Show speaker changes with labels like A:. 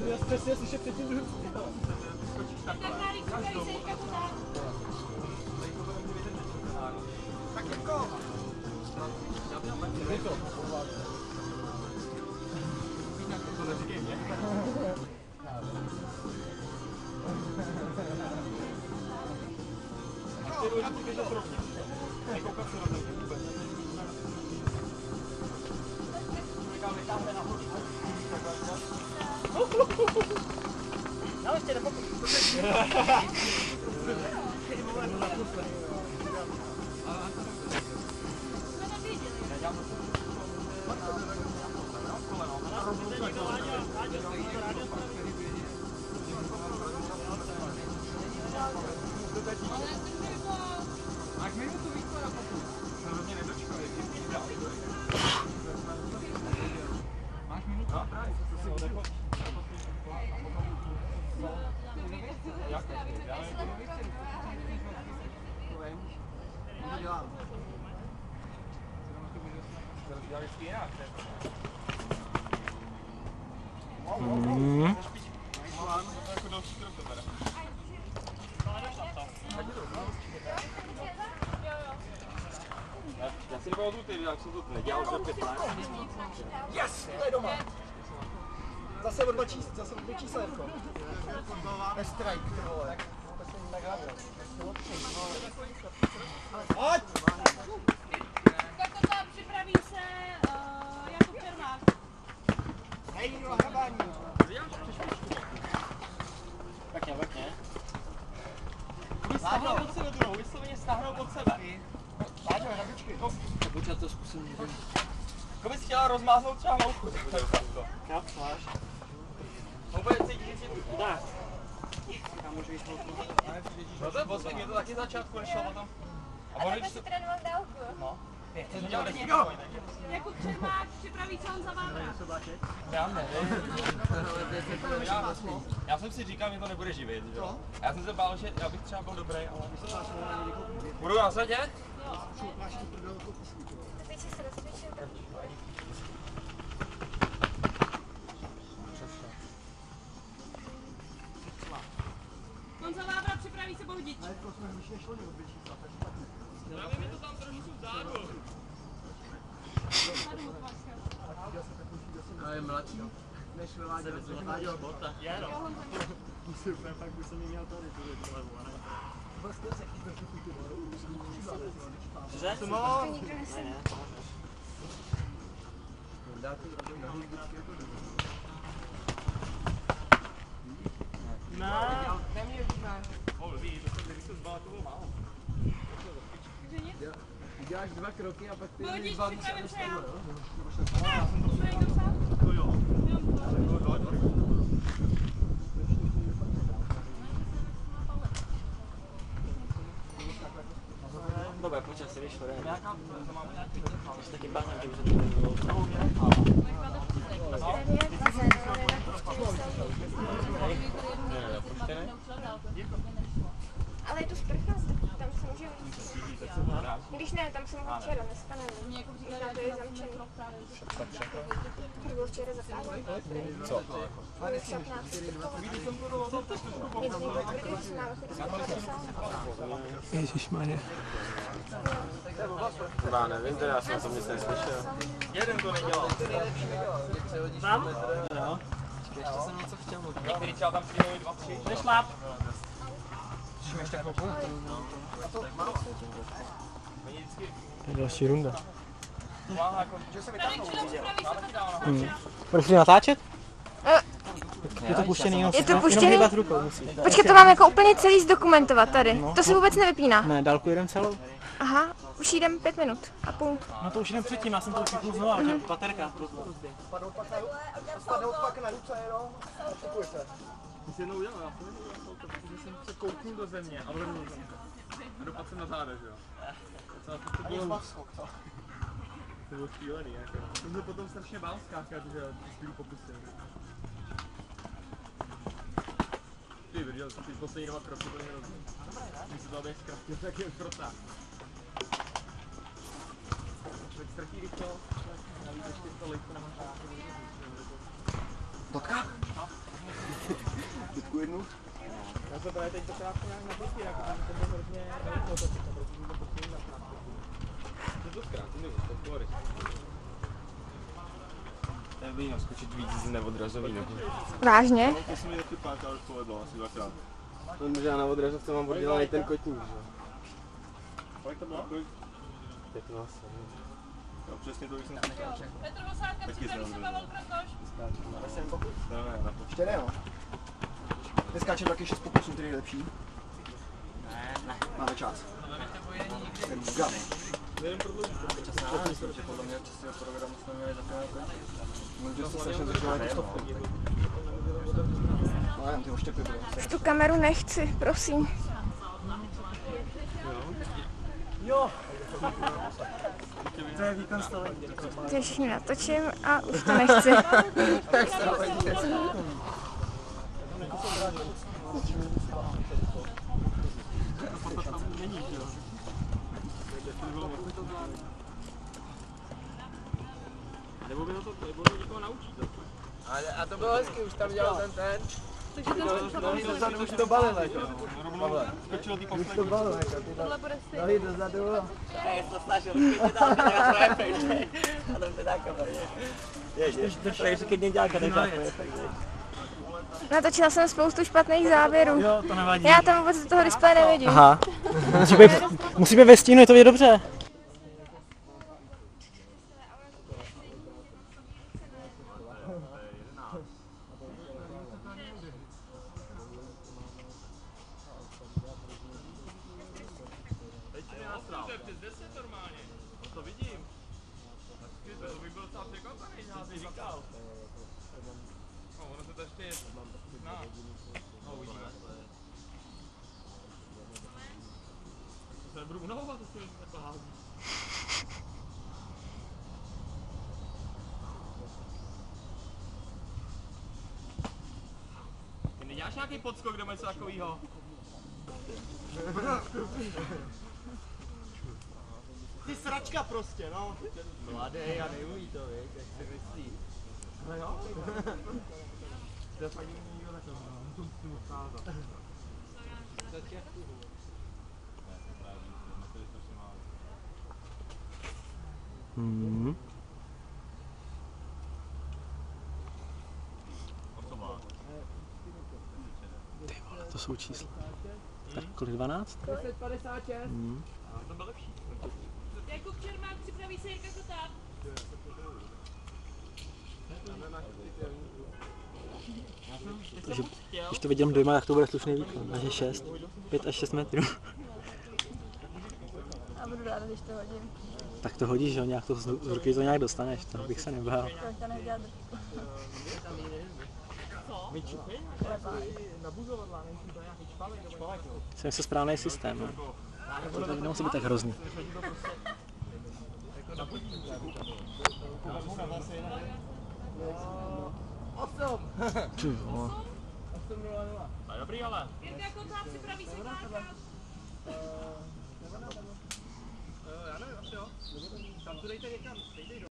A: Já přesně slyšet před tím druhým.
B: Skočíš takhle. Tak jako.
A: Je to.
B: To neříkej mě. Ty důležitý běžet trochu. Nekoukat se na to vůbec. Vytáhne nahoru.
A: No, ještě nepokuš.
B: Máš minutu víc na pokus. Se do mě nedočkali. Máš minutu? No, právě. To si odechod. Jak? Já to dělám. To dělá vždycky jinak. Jako další krok to bere. Já si nepamatuju ty, jak jsem to nedělal, že 15.
A: Yes, to je doma. Zase o dvě číslenko. Bez strike, ty vole, jak vůbec není tak hlavě. Ať!
C: Tak to připraví se Jakub Čermák.
A: Hej, jdu na hrabání.
B: Pěkně. Stáhnou od sebe druhou, vysloveně stáhnou od sebe.
A: Láďo, hrabičky.
B: Tak počkat to zkusím. Jako bys chtěla rozmáznout třeba mouchu.
A: Já máš.
B: Úplně cítíš, že to dá. Já můžu jít mouchu. No to je poslední, mě to taky začátku nešlo potom.
D: A takhle si trénoval dálku.
B: No. To dělal desítky.
C: Jakub Čermák připraví se Honza Vávra.
B: Já nevím. Já jsem si říkal, že to nebude živit, že? Já jsem se bál, že já bych třeba byl dobrý, ale... Budu na zadě?
D: Teď si se rozcvičil.
C: Honza Vávra připraví se Bohdič.
B: Právě mi to tam trošku vzadu.
A: A je mladší. Než vyváděl. Vyváděl bota.
B: Jenom.
A: Super, pak by jsem měl tady tu levu, ne? Vlastně se chytne trochu ty vole.
B: Cože?
A: To má.
D: To nikdo nesmí.
A: Dá to na hudbičky jako dobře.
B: Ne. Kdybych to zbal, to bylo málo.
A: Uděláš 2 kroky a pak ty
C: Bohdič,
A: zvládneš
C: připravím se já.
A: já.
C: To někdo sám?
B: To jo. Dobré, počas si vyšlo, ne? Už taky bánem, že už to nebylo.
D: Ale je to sprcha, tam se může jít. Když ne, tam jsem byl včera, dneska nevím. Možná to je zamčený. To bylo včera zakázat.
B: Co?
D: Byl 15.
A: Ježišmarja.
E: Já nevím, teda já jsem o tom nic neslyšel.
B: Jeden to nedělal.
A: Vám?
B: Jo.
A: Ještě jsem něco chtěl.
B: Některý třeba tam přijde 2, 3.
A: Nešláp.
B: Musíme ještě chvilku.
A: To je další runda.
C: Tady připraví se
A: Budeš natáčet? Je to puštěný,
D: Je to puštěný?
A: Jenom rukou musíš.
D: Počkej, to mám jako úplně celý zdokumentovat tady. To se vůbec nevypíná.
A: Ne, dálku jedem celou.
D: Aha, už jdem 5 minut a půl.
A: No to už jdem předtím, já jsem to vypnul znova, že baterka. Spadnou pak na ruce, jo? Připojte.
B: Ty jsi jednou udělal, protože jsem se kouknul do země a vrnul jsem se. A dopadl jsem na záda, že jo? To bylo skok, to. To bylo šílený, jako. Jsem se potom strašně bál skákat, že jo, ty spílu popustil. Ty viděl, ty poslední 2 kroky byly hrozný. Když se to abych zkraftil, tak je protáh. Člověk ztratí rychlost, navíc ještě to lejko nemáš. Totka?
A: klidnu.
B: Já se právě teď to krátce nějak napustí, jako to bylo hrozně velkou to teďka, protože to poslední na krátce. To zkrátí, nebo to pohory.
E: Já bych měl skočit víc z neodrazový nohy.
D: Vážně?
B: To se mi taky párkrát už povedlo, asi dvakrát.
E: Protože já na odrazovce mám oddělaný ten kotník, že?
B: Kolik to bylo?
E: 15.
B: No přesně to, když jsem slyšel.
C: Petr Vosádka, připraví se Pavel Kratoš.
B: Ne, na to.
A: Ještě ne, no. Neskáčem taky 6 pokusů, který je lepší. Ne. Máme čas. Tak
B: Jdem prodloužit.
E: Podle mě čistého programu jsme měli takový
A: můžu se snažit zažívat jako stopky. No jen ty oštěpy byly.
D: Už tu kameru nechci, prosím.
A: Jo! To je výkon stavení.
D: Když ji natočím a už to nechci.
A: Tak stavení.
B: Nebo by to někoho naučit.
E: A to bylo hezky, už tam dělal ten.
A: Dozadu už to balil, jako. Pavle.
B: Skočil ty
A: Už
B: poslední.
A: to balil, jako.
C: Tohle bude stejný.
A: Nohy dozadu.
E: Já to snažil, když tam dělal svoje pejče. A to je taková. Ježiš, to když dělá kadečák.
D: Natočila jsem spoustu špatných záběrů.
A: Jo, to nevadí.
D: Já tam vůbec do toho displeje nevidím.
F: Aha. Musí být ve stínu, je to vidět dobře.
B: Přes 10 normálně. To vidím. To bych byl docela překvapený, já bych říkal. No, ono se to ještě zná. No, uvidíme. To se nebudu unavovat, to si takhle hází. Ty neděláš nějaký podskok nebo něco takovýho?
A: Ty sračka prostě, no. Mladý a neumí to, víš, jak si myslí. No jo.
B: To fakt nikdo takhle, musím s tím ukázat.
F: Ty vole, to jsou čísla. Tak kolik 12?
A: 10,56.
B: To byl lepší.
C: Jakub Čermák, připraví se Jirka Kotár.
F: Takže, když to vidím dojma, tak to bude slušný výkon. Takže 6, 5 až 6 metrů.
G: A budu ráda, když to hodím.
F: Tak to hodíš, že jo, nějak to z ruky to nějak dostaneš, to bych se nebál.
G: Tak to nedělat držku.
F: Jsem se správný systém, no. To nemusí být tak hrozný. Ty vole.
B: Dobrý ale.
C: Jirka Kotár, připraví se Klárka.
B: Já nevím, asi jo. Tam to dejte někam.